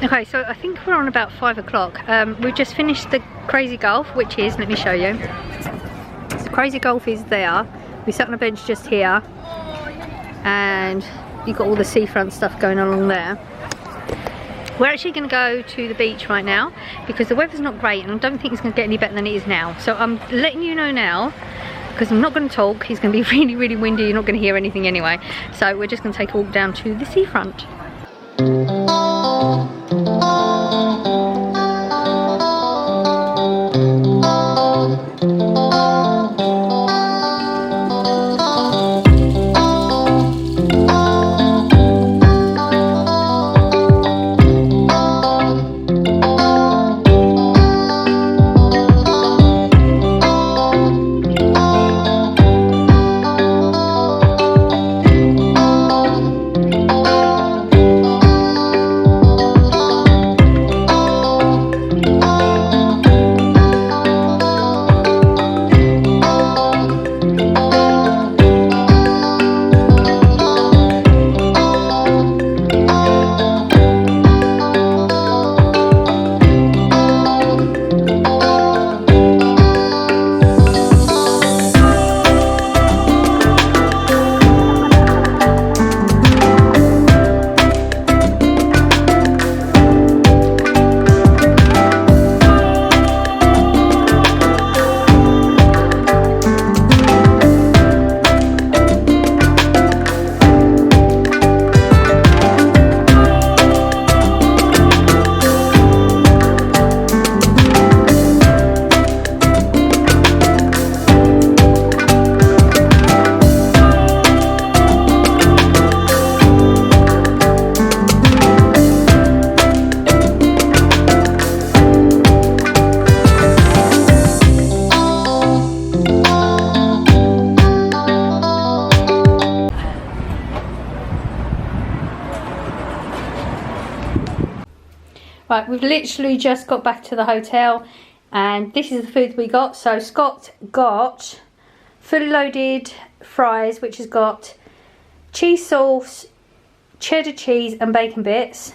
Okay, so I think we're on about 5 o'clock. We've just finished the Crazy Golf, which is, let me show you. So Crazy Golf is there. We sat on a bench just here, and you've got all the seafront stuff going on along there. We're actually going to go to the beach right now because the weather's not great and I don't think it's going to get any better than it is now. So I'm letting you know now because I'm not going to talk. It's going to be really, really windy. You're not going to hear anything anyway. So we're just going to take a walk down to the seafront. Right, we've literally just got back to the hotel and this is the food we got. So Scott got fully loaded fries, which has got cheese sauce, cheddar cheese and bacon bits.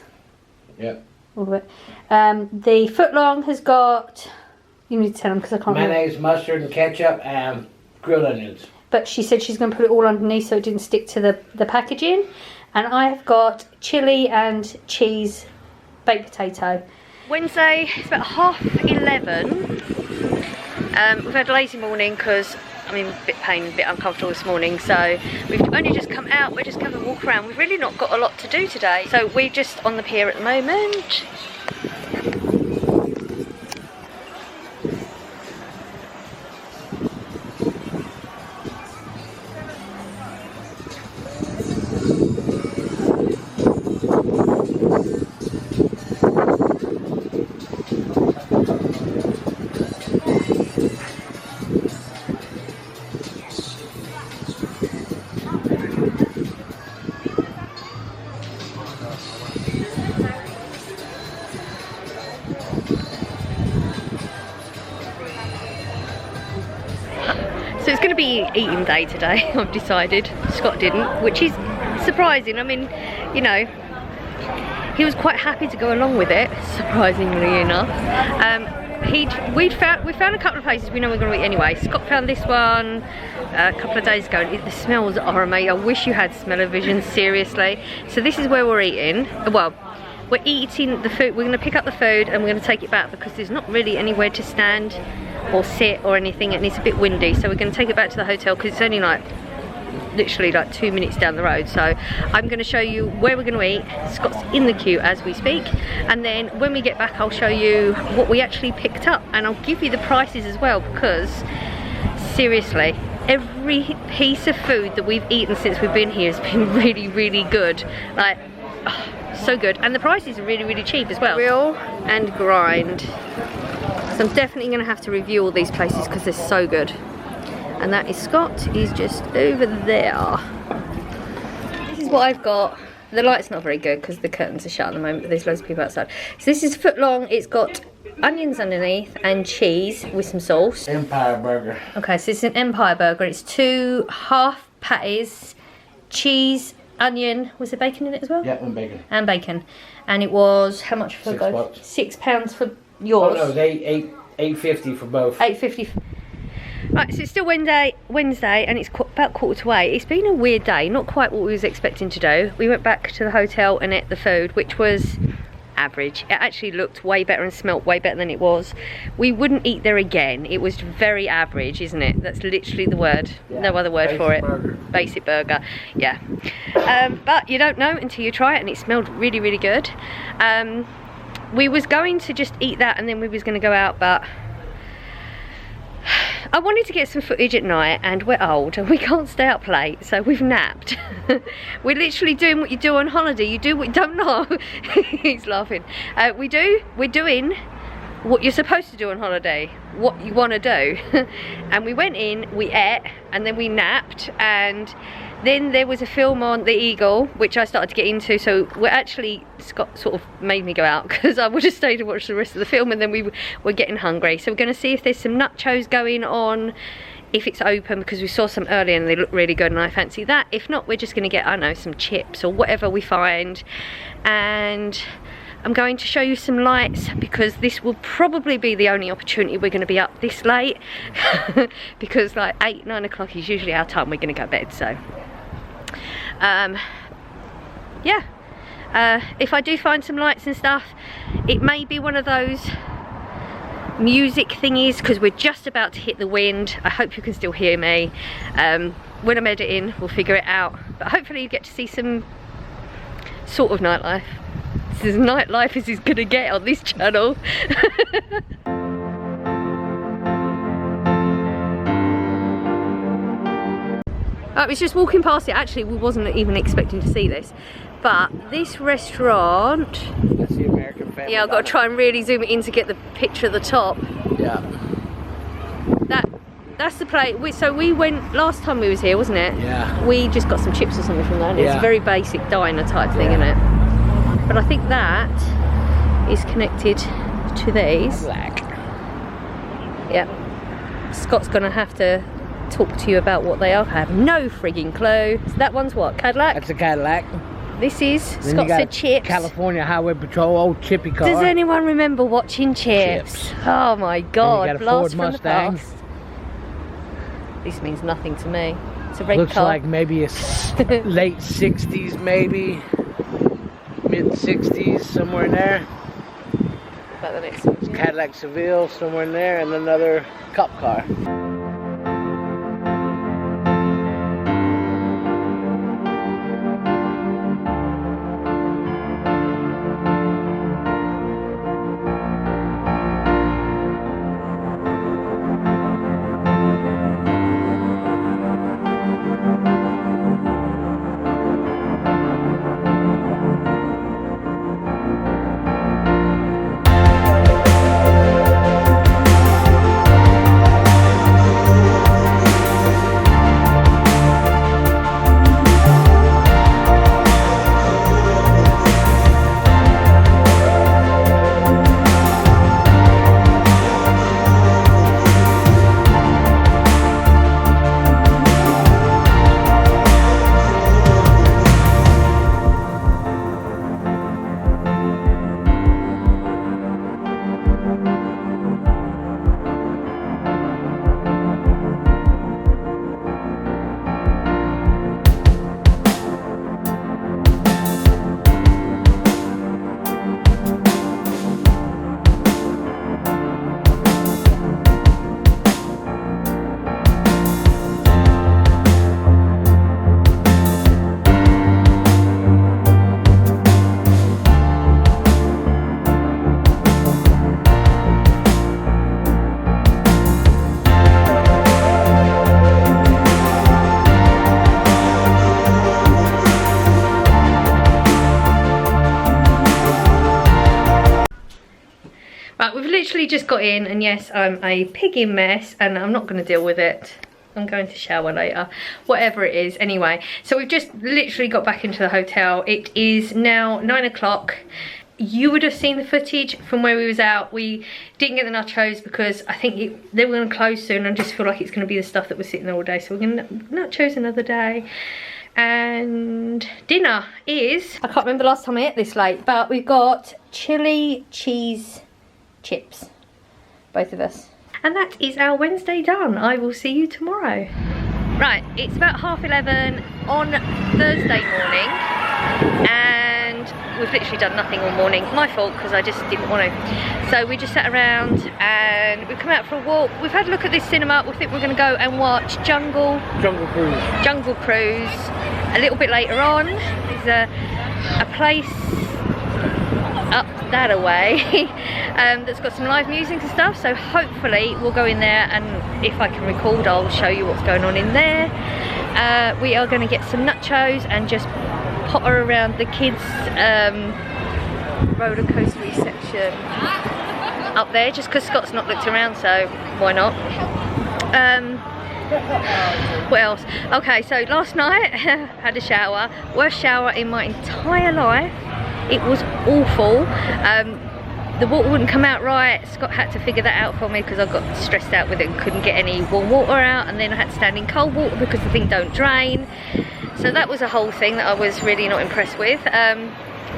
Yep. All of it. The footlong has got, you need to tell them because I can't remember. Mayonnaise, mustard and ketchup and grilled onions. But she said she's going to put it all underneath so it didn't stick to the packaging. And I've got chilli and cheese baked potato. Wednesday, it's about 11:30. We've had a lazy morning because I'm in a bit pain, a bit uncomfortable this morning, so we've only just come out. We're just going to walk around. We've really not got a lot to do today, so we're just on the pier at the moment. So it's going to be eating day today, I've decided. Scott didn't, which is surprising. I mean, you know, he was quite happy to go along with it, surprisingly enough. We found a couple of places we know we're going to eat anyway. Scott found this one a couple of days ago. The smells are amazing. I wish you had smell-o-vision, seriously. So this is where we're eating. Well, we're eating the food. We're going to pick up the food and we're going to take it back because there's not really anywhere to stand or sit or anything, and it's a bit windy, so we're going to take it back to the hotel because it's only like literally like 2 minutes down the road. So I'm going to show you where we're going to eat. Scott's in the queue as we speak, and then when we get back I'll show you what we actually picked up and I'll give you the prices as well, because seriously every piece of food that we've eaten since we've been here has been really, really good. Like, oh, so good, and the prices are really, really cheap as well. Grill and grind. So I'm definitely going to have to review all these places because they're so good. And that is Scott, he's just over there. This is what I've got. The light's not very good because the curtains are shut at the moment, but there's loads of people outside. So this is footlong. It's got onions underneath and cheese with some sauce. Empire burger. Okay, so it's an Empire burger. It's 2 half patties, cheese onion. Was there bacon in it as well? Yeah, and bacon. And bacon. And it was how much for both? £6 for yours. Oh no, they $8.50 for both. £8.50. Right, so it's still Wednesday, and it's about 7:45. It's been a weird day, not quite what we was expecting to do. We went back to the hotel and ate the food, which was average. It actually looked way better and smelt way better than it was. We wouldn't eat there again. It was very average, isn't it? That's literally the word. Yeah, no other word for it. Burger. Basic burger. Yeah. But you don't know until you try it, and it smelled really, really good. We was going to just eat that, and then we was going to go out, but I wanted to get some footage at night, and we're old and we can't stay up late, so we've napped. We're literally doing what you do on holiday. You do what you don't know. He's laughing. We're doing what you're supposed to do on holiday, what you want to do. And we went in, we ate, and then we napped, and then there was a film on the Eagle, which I started to get into, so we're actually, Scott sort of made me go out because I would have stayed and watched the rest of the film, and then we were getting hungry. So we're going to see if there's some nachos going on, if it's open, because we saw some earlier and they look really good and I fancy that. If not, we're just going to get, I don't know, some chips or whatever we find. And I'm going to show you some lights, because this will probably be the only opportunity we're going to be up this late. Because like 8, 9 o'clock is usually our time we're going to go to bed, so yeah. If I do find some lights and stuff, it may be one of those music thingies, because we're just about to hit the wind. I hope you can still hear me. When I'm editing, we'll figure it out, but hopefully you get to see some sort of nightlife. This is nightlife as it's gonna get on this channel. I was just walking past it. Actually, we wasn't even expecting to see this, but this restaurant, That's the American Family. Yeah, I've got to try and really zoom it in to get the picture at the top. Yeah. That's the place. So we went last time we was here, wasn't it? Yeah. We just got some chips or something from there. Yeah. It's a very basic diner type thing, isn't it? But I think that is connected to these. Black. Yeah. Scott's gonna have to talk to you about what they are. I have no frigging clue. So that one's what? Cadillac? That's a Cadillac. This is, Then Scott said chips. California Highway Patrol, old chippy car. Does anyone remember watching Chips? Oh my god, Then you got a blast Ford from Mustang. the past. This means nothing to me. It's a red Looks car. like maybe a late 60s, maybe. Mid 60s, somewhere in there. About the next one. Cadillac Seville, somewhere in there, and another cop car. Right, we've literally just got in, and yes, I'm a pigging mess, and I'm not going to deal with it. I'm going to shower later, whatever it is. Anyway, so we've just literally got back into the hotel. It is now 9 o'clock. You would have seen the footage from where we was out. We didn't get the nachos because I think they were going to close soon. I just feel like it's going to be the stuff that was sitting there all day. So we're going to nachos another day. And dinner is, I can't remember the last time I ate this late, but we've got chili cheese chips, both of us. And that is our Wednesday done. I will see you tomorrow. Right, it's about 11:30 on Thursday morning, and we've literally done nothing all morning. My fault, because I just didn't want to. So we just sat around and we've come out for a walk. We've had a look at this cinema. We think we're going to go and watch Jungle Cruise a little bit later on. There's a place up that away that's got some live music and stuff, so hopefully we'll go in there, and if I can record I'll show you what's going on in there. We are going to get some nachos and just potter around the kids roller coaster section up there, just because Scott's not looked around, so why not. What else? Okay, so last night had a shower, worst shower in my entire life. It was awful. The water wouldn't come out right. Scott had to figure that out for me because I got stressed out with it and couldn't get any warm water out, and then I had to stand in cold water because the thing don't drain. So that was a whole thing that I was really not impressed with.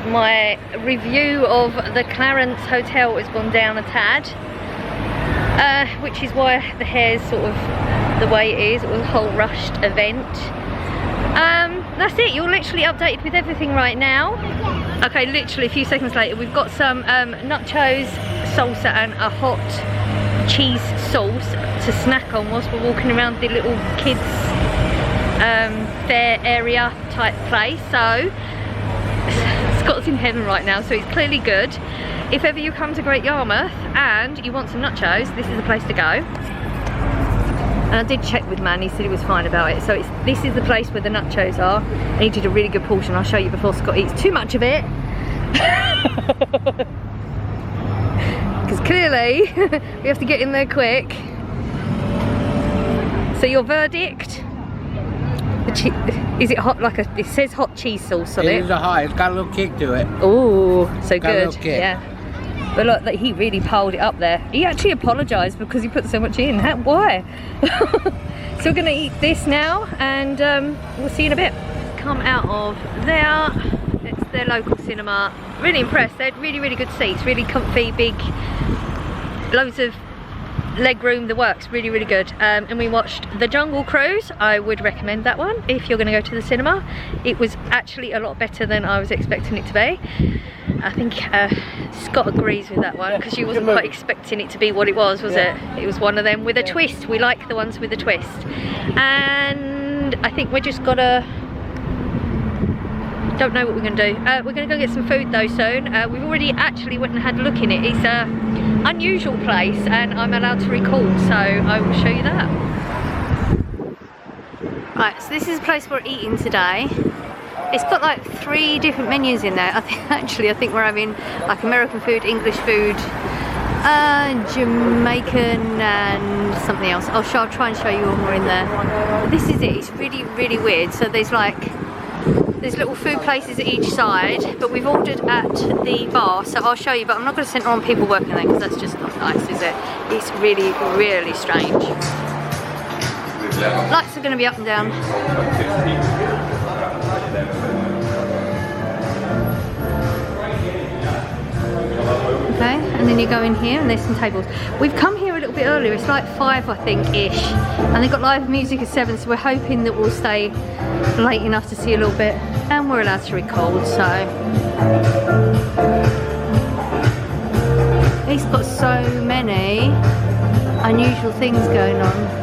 My review of the Clarence Hotel has gone down a tad, which is why the hair's sort of the way it is. It was a whole rushed event. That's it, you're literally updated with everything right now. Okay, literally a few seconds later, we've got some nachos, salsa and a hot cheese sauce to snack on whilst we're walking around the little kids fair area type place. So Scott's in heaven right now, so it's clearly good. If ever you come to Great Yarmouth and you want some nachos, this is the place to go. And I did check with Man, he said he was fine about it. So this is the place where the nachos are. And he did a really good portion. I'll show you before Scott eats too much of it. Because clearly, we have to get in there quick. So your verdict? Is it hot, like it says hot cheese sauce on it? It is a hot, it's got a little kick to it. Oh, so got good. A little kick. Yeah. But look, he really piled it up there. He actually apologised because he put so much in. Why? So we're going to eat this now, and we'll see you in a bit. Come out of there. It's their local cinema. Really impressed. They had really, really good seats. Really comfy, big, loads of leg room, the works. Really, really good. And we watched The Jungle Cruise. I would recommend that one if you're going to go to the cinema. It was actually a lot better than I was expecting it to be. I think Scott agrees with that one, because you wasn't quite expecting it to be what it was it? It was one of them with a twist. We like the ones with a twist. And I think we're just gotta, don't know what we're gonna do. We're gonna go get some food though soon. We've already actually went and had a look in it. It's a unusual place and I'm allowed to record, so I will show you that. Right, so this is the place we're eating today. It's got like 3 different menus in there. I think we're having like American food, English food, Jamaican and something else. I'll try and show you all more in there. This is it. It's really, really weird. So there's little food places at each side, but we've ordered at the bar, so I'll show you, but I'm not going to center on people working there because that's just not nice, is it? It's really, really strange. Lights are going to be up and down. Okay, and then you go in here and there's some tables. We've come here a little bit earlier, it's like 5 I think-ish, and they've got live music at 7, so we're hoping that we'll stay late enough to see a little bit, and we're allowed to record, so. It's got so many unusual things going on.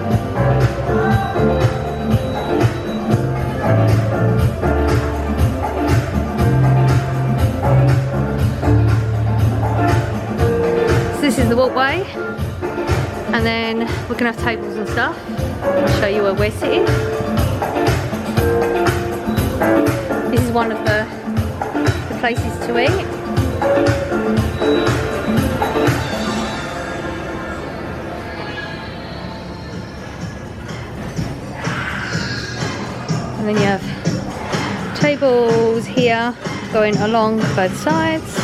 This is the walkway, and then we're gonna have tables and stuff. I'll show you where we're sitting. This is one of the places to eat. And then you have tables here going along both sides.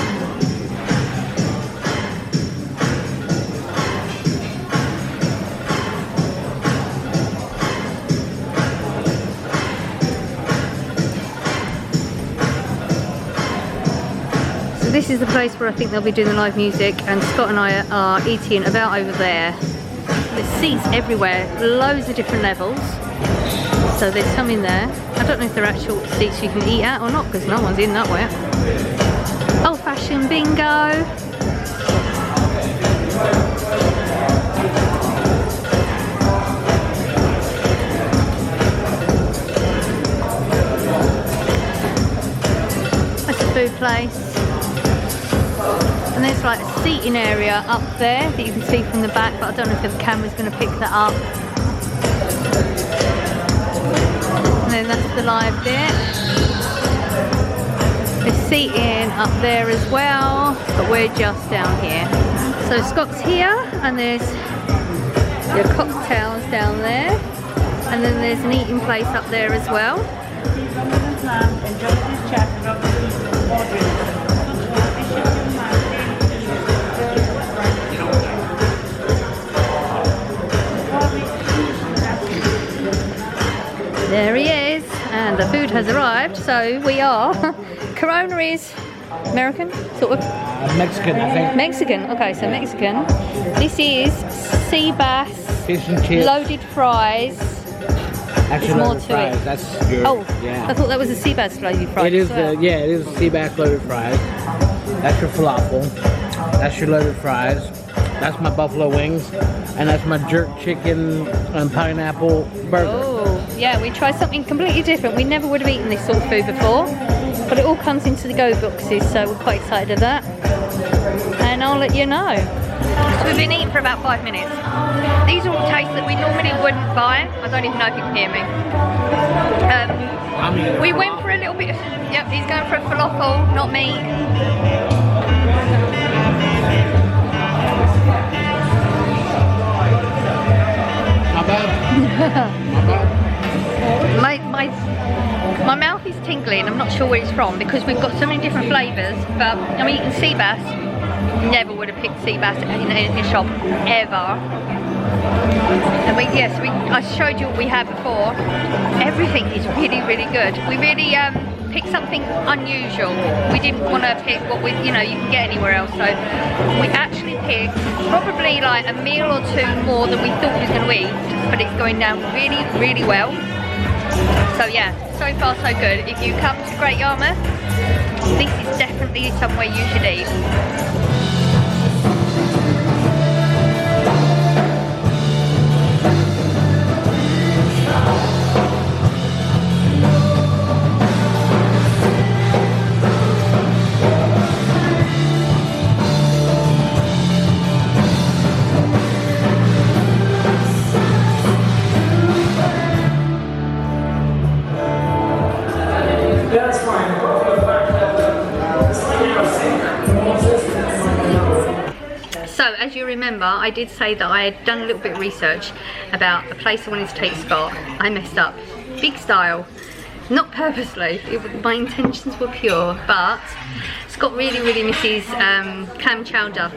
this is the place where I think they'll be doing the live music, and Scott and I are eating about over there. There's seats everywhere, loads of different levels. So there's some in there. I don't know if they're actual seats you can eat at or not, because no one's in that way. Old fashioned bingo. That's a food place. And there's like a seating area up there that you can see from the back, but I don't know if the camera's going to pick that up. And then that's the live bit. There's seating up there as well, but we're just down here. So Scott's here, and there's your cocktails down there, and then there's an eating place up there as well. There he is, and the food has arrived, so we are. Corona is American, sort of? Mexican, I think. Mexican, okay, so Mexican. This is sea bass, Fish and chips. loaded fries. Actually, There's more loaded to fries. it. That's good. Oh, yeah. I thought that was a sea bass loaded fries. It is as well. yeah, it is sea bass loaded fries. That's your falafel. That's your loaded fries. That's my buffalo wings. And that's my jerk chicken and pineapple burger. Oh, yeah, we tried something completely different. We never would have eaten this sort of food before, but it all comes into the go boxes, so we're quite excited of that. And I'll let you know. So we've been eating for about 5 minutes. These are all tastes that we normally wouldn't buy. I don't even know if you can hear me. We went for a little bit of, yep, he's going for a falafel, not me. Not bad. Not bad. My mouth is tingling. I'm not sure where it's from because we've got so many different flavours. But I'm eating sea bass. Never would have picked sea bass in a shop ever. And I showed you what we had before. Everything is really, really good. We really picked something unusual. We didn't want to pick what you can get anywhere else. So we actually picked probably like a meal or two more than we thought we was going to eat, but it's going down really, really well. So yeah, so far so good. If you come to Great Yarmouth, this is definitely somewhere you should eat. So, as you remember, I did say that I had done a little bit of research about a place I wanted to take Scott. I messed up, big style, not purposely. My intentions were pure, but Scott really, really misses clam chowder.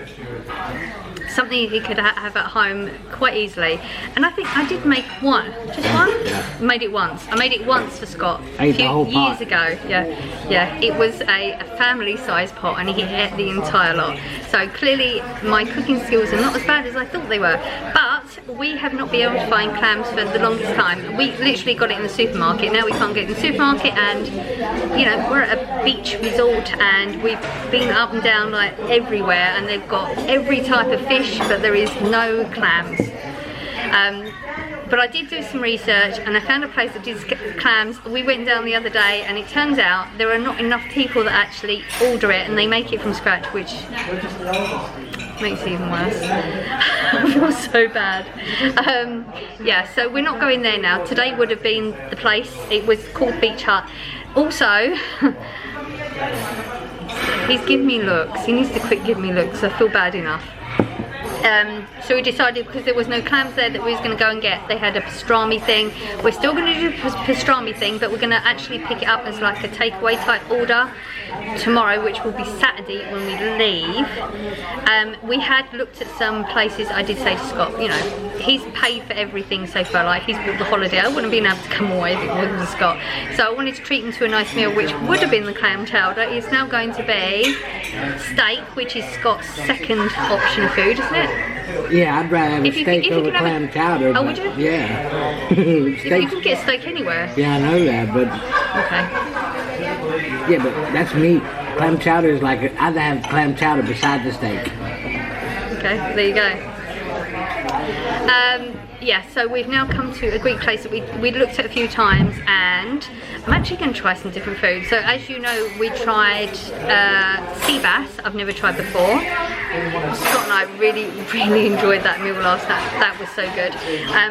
Something he could have at home quite easily. And I think I did make one. Just one? Yeah. Made it once. I made it once for Scott a few years ago. Yeah. It was a family size pot and he ate the entire lot. So clearly my cooking skills are not as bad as I thought they were. But we have not been able to find clams for the longest time. We literally got it in the supermarket. Now we can't get it in the supermarket, and we're at a beach resort and we've been up and down like everywhere, and they've got every type of fish, but there is no clams. But I did do some research and I found a place that did clams. We went down the other day and it turns out there are not enough people that actually order it and they make it from scratch, which makes it even worse. I feel so bad. Yeah, so we're not going there now. Today would have been the place. It was called Beach Hut. Also, he's giving me looks. He needs to quit giving me looks. I feel bad enough. So we decided, because there was no clams there, that we was going to go and get. They had a pastrami thing. We're still going to do a pastrami thing, but we're going to actually pick it up as like a takeaway type order tomorrow, which will be Saturday when we leave. We had looked at some places. I did say to Scott, he's paid for everything so far. Like, he's booked the holiday. I wouldn't have been able to come away if it wasn't for Scott. So I wanted to treat him to a nice meal, which would have been the clam chowder. It's now going to be steak, which is Scott's second option of food, isn't it? Yeah, I'd rather have a steak over clam chowder. Oh, would you? Yeah. You can get steak anywhere. Yeah, I know that, but... Okay. Yeah, but that's meat. Clam chowder is like... I'd have clam chowder beside the steak. Okay, there you go. Yeah, so we've now come to a Greek place that we looked at a few times, and I'm actually going to try some different food. So as you know, we tried sea bass. I've never tried before. Scott and I really enjoyed that meal last night. That was so good.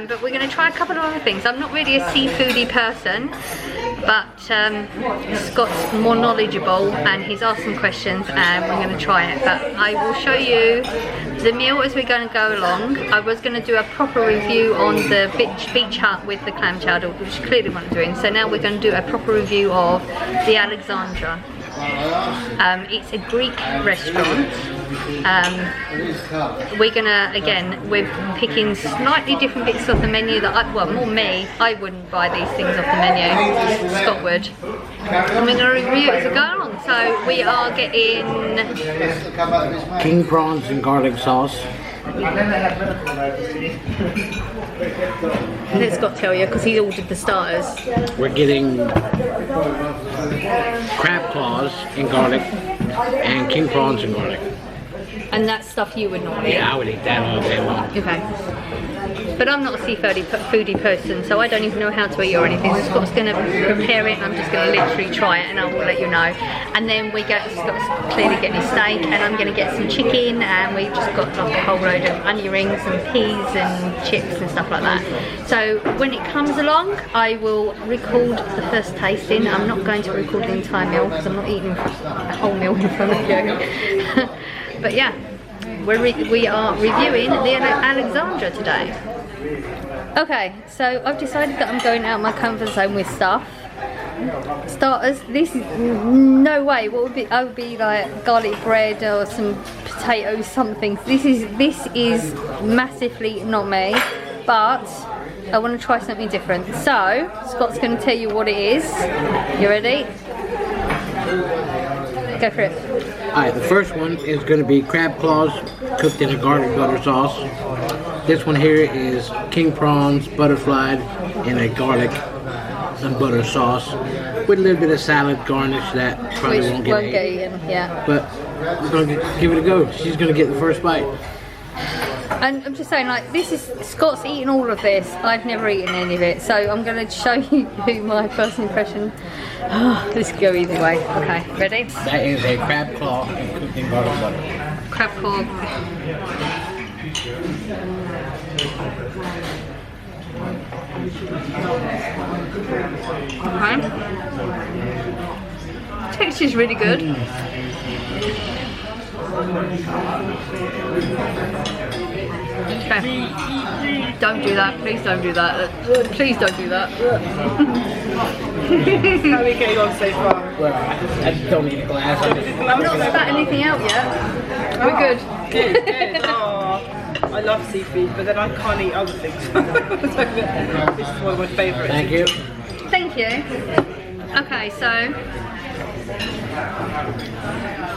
But we're going to try a couple of other things. I'm not really a seafoody person, but Scott's more knowledgeable and he's asked some questions and we're going to try it. But I will show you the meal as we're going to go along. I was going to do a proper review on the beach hut with the clam chowder, which clearly what I'm doing. So now we're going to do a proper review of the Alexandra. It's a Greek restaurant. We're gonna, again, we're picking slightly different bits off the menu that well, more me, I wouldn't buy these things off the menu, Scott would. And we're gonna review it as we go along. So we are getting king prawns and garlic sauce. Let Scott tell you, because he ordered the starters. We're getting crab claws and garlic and king prawns and garlic. And that's stuff you would not eat? Yeah, I would eat that all day long. Okay. But I'm not a foodie person, so I don't even know how to eat or anything. So Scott's going to prepare it and I'm just going to literally try it and I will let you know. And then Scott's clearly getting his steak and I'm going to get some chicken, and we just got like a whole load of onion rings and peas and chips and stuff like that. So when it comes along, I will record the first tasting. I'm not going to record the entire meal because I'm not eating a whole meal in front of you. But yeah, we are reviewing the Alexandra today. Okay, so I've decided that I'm going out of my comfort zone with stuff. Starters, this is no way. What would be? I would be like garlic bread or some potatoes, something. This is massively not me, but I want to try something different. So Scott's going to tell you what it is. You ready? Go for it. Alright, the first one is going to be crab claws cooked in a garlic butter sauce. This one here is king prawns butterflied in a garlic and butter sauce with a little bit of salad garnish that probably won't get eaten. Yeah. But we're going to give it a go. She's going to get the first bite. And I'm just saying, like, Scott's eaten all of this. I've never eaten any of it, so I'm going to show you my first impression. This could go either way. Okay, ready? That is a crab claw cooked in garlic butter. Crab claw. Okay. Texture's really good. Okay. Don't do that. Please don't do that. Please don't do that. How are we getting on so far? Well, I just don't need a glass. I've not spat anything out yet. We're good. Good. Oh, I love seafood, but then I can't eat other things. So this is one of my favourites. Thank you. Thank you. Okay, so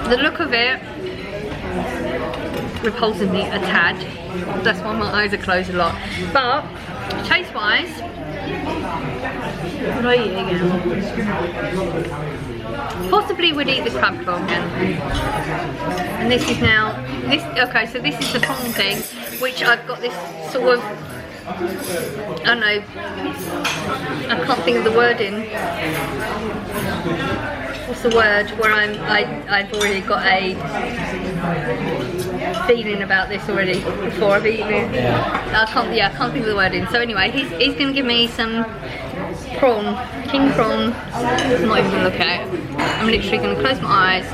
the look of it repulses me a tad. That's why my eyes are closed a lot. But taste wise, would I eat it again? Possibly would eat the crab claw again. And this is now okay, so this is the prawn thing, which I've got this sort of, I don't know, I can't think of the wording. What's the word where I've already got a feeling about this already before I've eaten it. I can't think of the wording. So anyway, he's gonna give me some prawn, king prawn. I'm not even gonna look at it. I'm literally gonna close my eyes.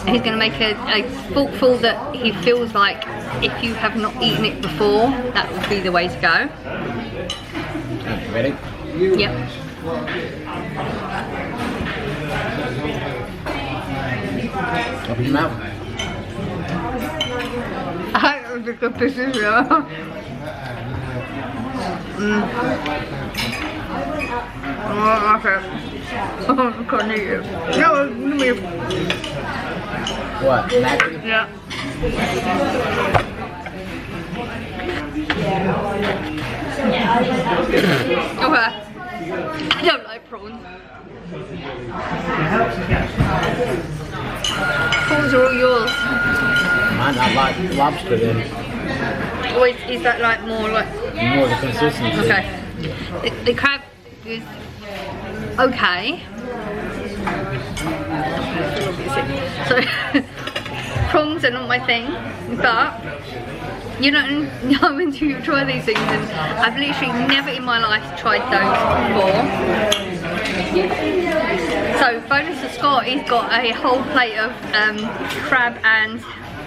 And he's gonna make a forkful that he feels like if you have not eaten it before, that would be the way to go. Ready? Yep. Open your mouth. I don't think this is real. Oh, okay. I can't eat it. No, give me. What? Mackerel? Yeah. Okay. I don't like prawns. Prawns are all yours. Mine, I like lobster then. Or is that like more like... More the consistency. Okay. The crab is okay. So, prawns are not my thing, but you don't know until you try these things, and I've literally never in my life tried those before. So bonus to Scott, he's got a whole plate of crab and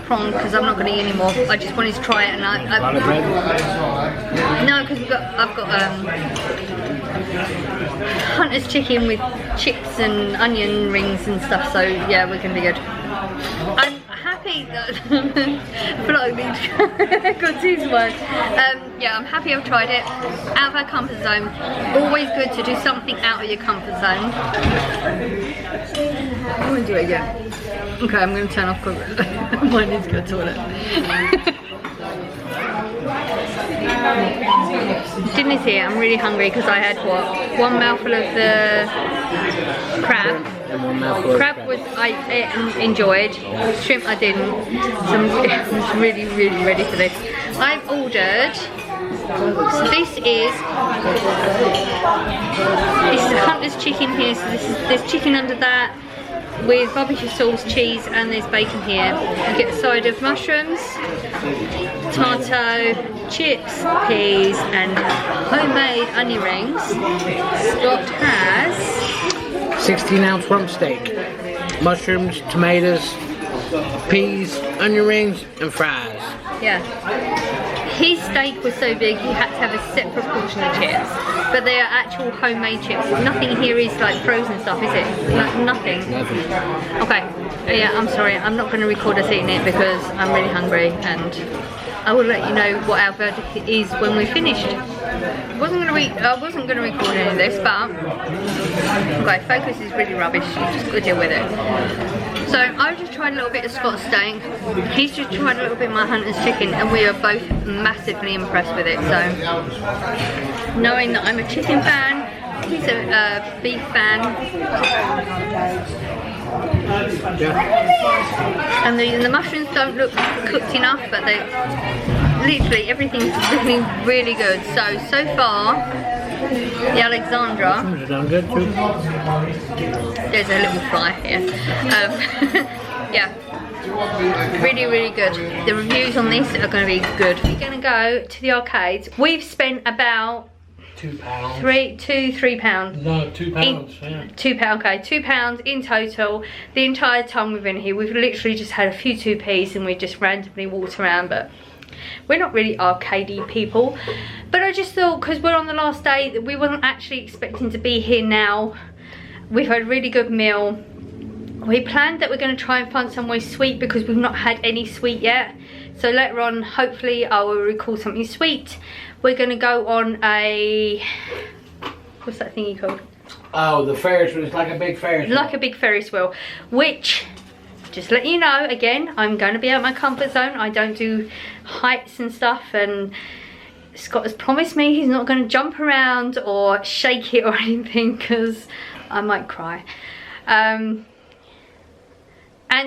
prawn, because I'm not going to eat anymore. I just wanted to try it, and no, because I've got Hunter's chicken with chips and onion rings and stuff, so yeah, we're going to be good. I'm happy that I feel like I got this one. Yeah, I'm happy I've tried it. Out of our comfort zone. Always good to do something out of your comfort zone. I want to do it again. Okay, I'm going to turn off because mine needs to go to the toilet. Dinner's here. I'm really hungry because I had what? One mouthful of the crab. And one mouthful Crab was I enjoyed. Shrimp I didn't. So I'm really ready for this. I've ordered. So this is Hunter's chicken here. So there's chicken under that with barbecue sauce, cheese, and there's bacon here. You get a side of mushrooms, tomato, chips, peas, and homemade onion rings. Scott has 16-ounce rump steak, mushrooms, tomatoes, peas, onion rings, and fries. Yeah. His steak was so big he had to have a separate portion of chips, but they are actual homemade chips. Nothing here is like frozen stuff, is it? Nothing. Okay. Yeah, I'm sorry. I'm not going to record us eating it because I'm really hungry, and I will let you know what our verdict is when we're finished. I wasn't going to record any of this, but okay, focus is really rubbish. You just got to deal with it. So I've just tried a little bit of Scott's steak. He's just tried a little bit of my Hunter's chicken, and we are both massively impressed with it. So knowing that I'm a chicken fan, he's a beef fan. Yeah. And the mushrooms don't look cooked enough, but they literally everything's looking really good. So far, the Alexandra. Done good too. There's a little fly here. Yeah, really good. The reviews on this are going to be good. We're going to go to the arcades. We've spent about £2. £3 pounds. No, £2. Yeah. £2. Okay, £2 in total. The entire time we've been here, we've literally just had a few 2p's and we just randomly walked around. But we're not really arcadey people. But I just thought, because we're on the last day, that we wasn't actually expecting to be here now. We've had a really good meal. We planned that we're going to try and find somewhere sweet because we've not had any sweet yet. So later on, hopefully I will recall something sweet. We're going to go on a... what's that thingy called? Oh, the Ferris wheel. It's like a big Ferris wheel. Like a big Ferris wheel. Which, just let you know, again, I'm going to be out of my comfort zone. I don't do heights and stuff, and Scott has promised me he's not going to jump around or shake it or anything because I might cry. And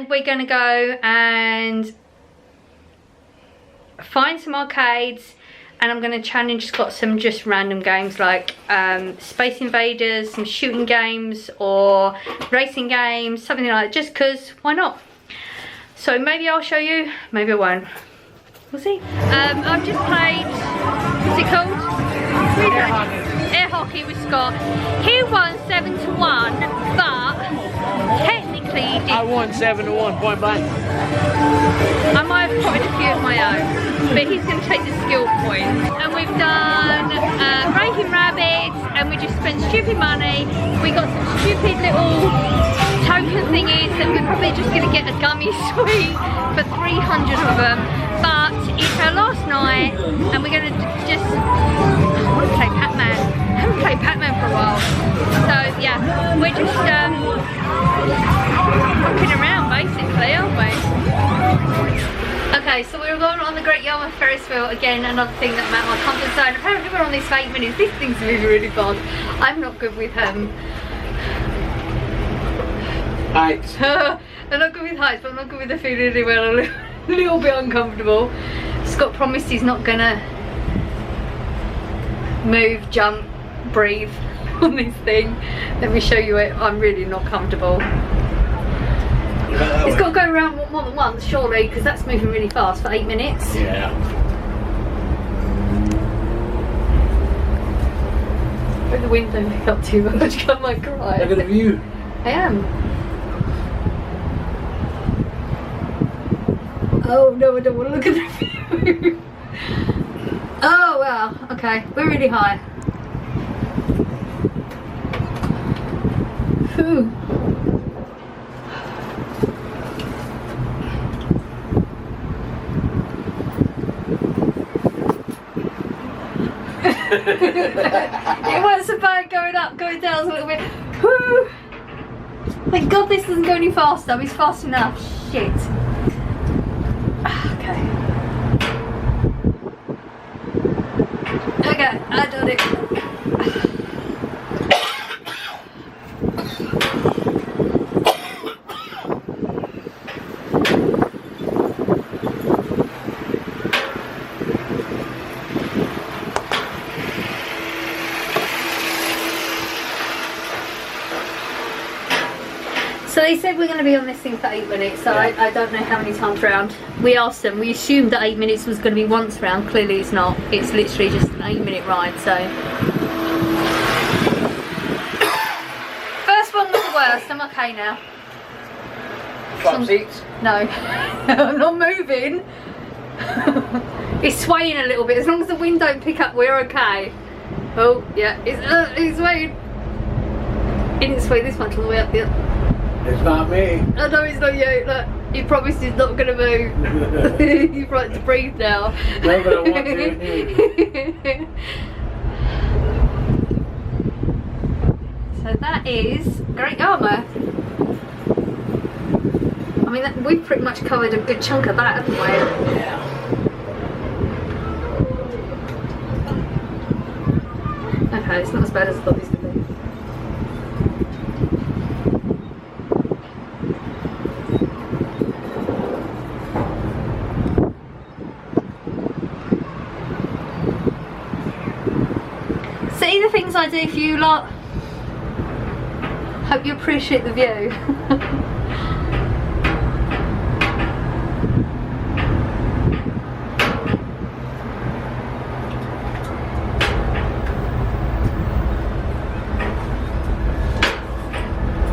we're going to go and find some arcades, and I'm going to challenge Scott some just random games like Space Invaders, some shooting games or racing games, something like that, just because, why not? So maybe I'll show you, maybe I won't. We'll see. I've just played, what's it called? Air hockey with Scott. He won 7-1, but technically he did. I won 7-1 point blank. I might have potted a few of my own, but he's going to take the skill points. And we've done breaking rabbits, and we just spent stupid money. We got some stupid little token thingies, and we're probably just going to get a gummy sweet for 300 of them. But it's our last night, and we're going to just, I want to play Pac-Man. I haven't played Pac-Man for a while. So yeah, we're just fucking around basically, aren't we? Okay, so we're going on the Great Yarmouth Ferris wheel again. Another thing that met my comfort zone. Apparently we're on this for 8 minutes. This thing's moving really fast. I'm not good with Heights. I'm not good with heights, but I'm not good with the feeling really well. I'm a little bit uncomfortable. Scott promised he's not gonna move, jump, breathe on this thing. Let me show you it. I'm really not comfortable. It's got to go around more than once, surely, because that's moving really fast for 8 minutes. Yeah. Hope the wind don't pick up too much, I might cry. Look at the view. I am. Oh no, I don't want to look at the view. Oh wow, okay, we're really high. Whew. It wasn't so bad going up, going down a little bit. Whew. Thank God this doesn't go any faster. It's fast enough. Shit. Okay. Okay, I done it. So they said we're going to be on this thing for 8 minutes, so I don't know how many times round. We asked them, we assumed that 8 minutes was going to be once round, clearly it's not. It's literally just an 8-minute ride, so. First one was the worst, I'm okay now. Swap seats? No, I'm not moving. It's swaying a little bit, as long as the wind don't pick up, we're okay. Oh, yeah, it's swaying. It didn't sway this much all the way up there. It's not me. I know it's not you. Look, you promised he's not going to move. You've right to breathe now. No, but I want to. So that is Great Yarmouth. I mean, we've pretty much covered a good chunk of that, haven't we? Yeah. Okay, it's not as bad as I thought it was going to be. See the things I do for you lot? Hope you appreciate the view.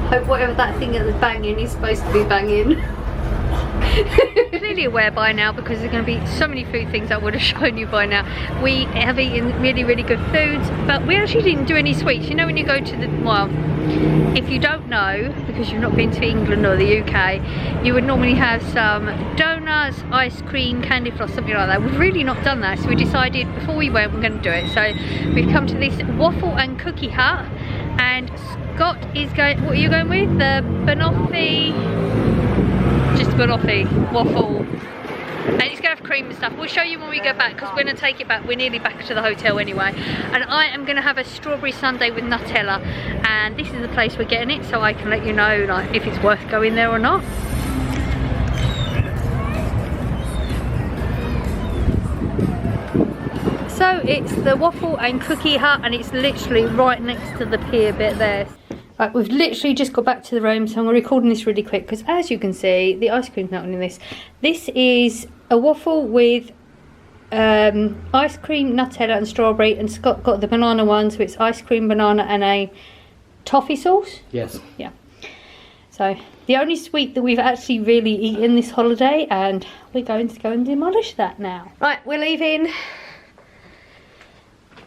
Hope whatever that thing is banging is supposed to be banging. Clearly aware by now, because there's going to be so many food things I would have shown you by now. We have eaten really, really good foods, but we actually didn't do any sweets. You know, when you go to the, well, if you don't know, because you've not been to England or the UK, you would normally have some donuts, ice cream, candy floss, something like that. We've really not done that, so we decided before we went we're going to do it. So we've come to this waffle and cookie hut, and Scott is going, what are you going with? The banoffee, just banoffee waffle. And it's going to have cream and stuff. We'll show you when we go back, because we're going to take it back. We're nearly back to the hotel anyway. And I am going to have a strawberry sundae with Nutella. And this is the place we're getting it, so I can let you know like if it's worth going there or not. So it's the waffle and cookie hut, and it's literally right next to the pier bit there. Right, we've literally just got back to the room, so I'm recording this really quick because, as you can see, the ice cream's melting in this. This is a waffle with ice cream, Nutella and strawberry, and Scott got the banana one, so it's ice cream, banana and a toffee sauce. Yes. Yeah. So the only sweet that we've actually really eaten this holiday, and we're going to go and demolish that now. Right, we're leaving.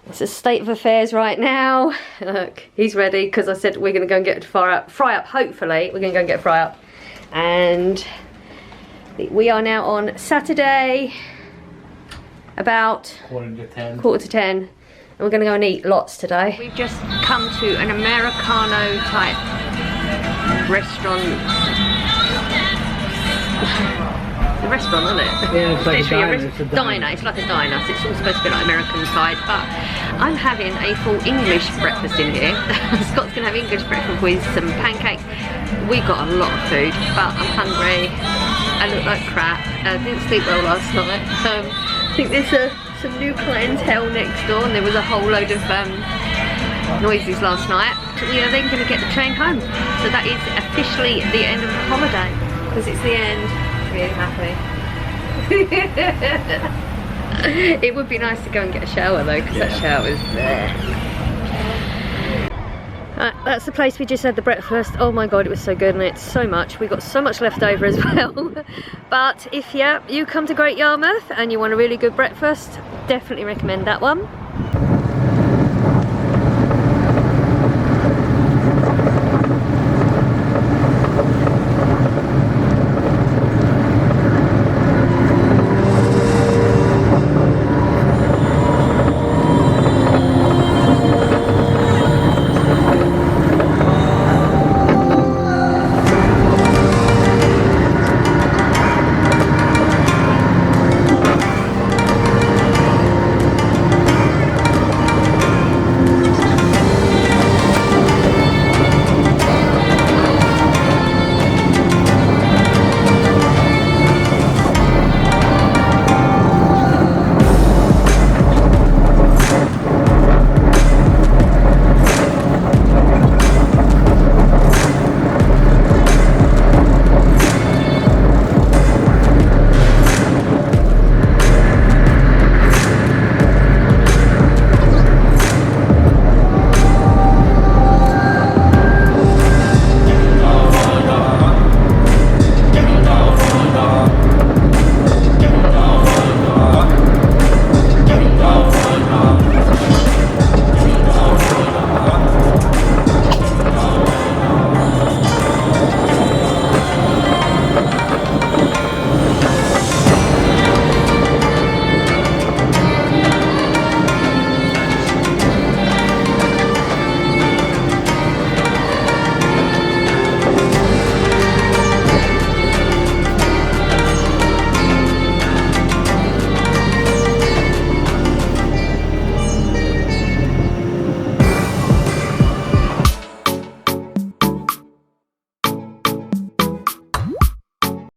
It's a state of affairs right now. Look, he's ready because I said we're going to go and get a fry up. Hopefully, we're going to go and get a fry up. And we are now on Saturday, about quarter to 10. And we're going to go and eat lots today. We've just come to an Americano type restaurant. a restaurant, isn't it? Yeah, it's like a literally diner. It's a diner. It's like a diner. So it's all supposed to be like American side, but I'm having a full English breakfast in here. Scott's gonna have English breakfast with some pancakes. We got a lot of food, but I'm hungry. I look like crap. I didn't sleep well last night. I think there's some new clientele next door, and there was a whole load of noises last night. We are then going to get the train home. So that is officially the end of the holiday, because it's the end. Really happy. It would be nice to go and get a shower though, because that shower's there. That's the place we just had the breakfast. Oh my god, it was so good, and it's so much. We got so much left over as well. But if you come to Great Yarmouth and you want a really good breakfast, definitely recommend that one.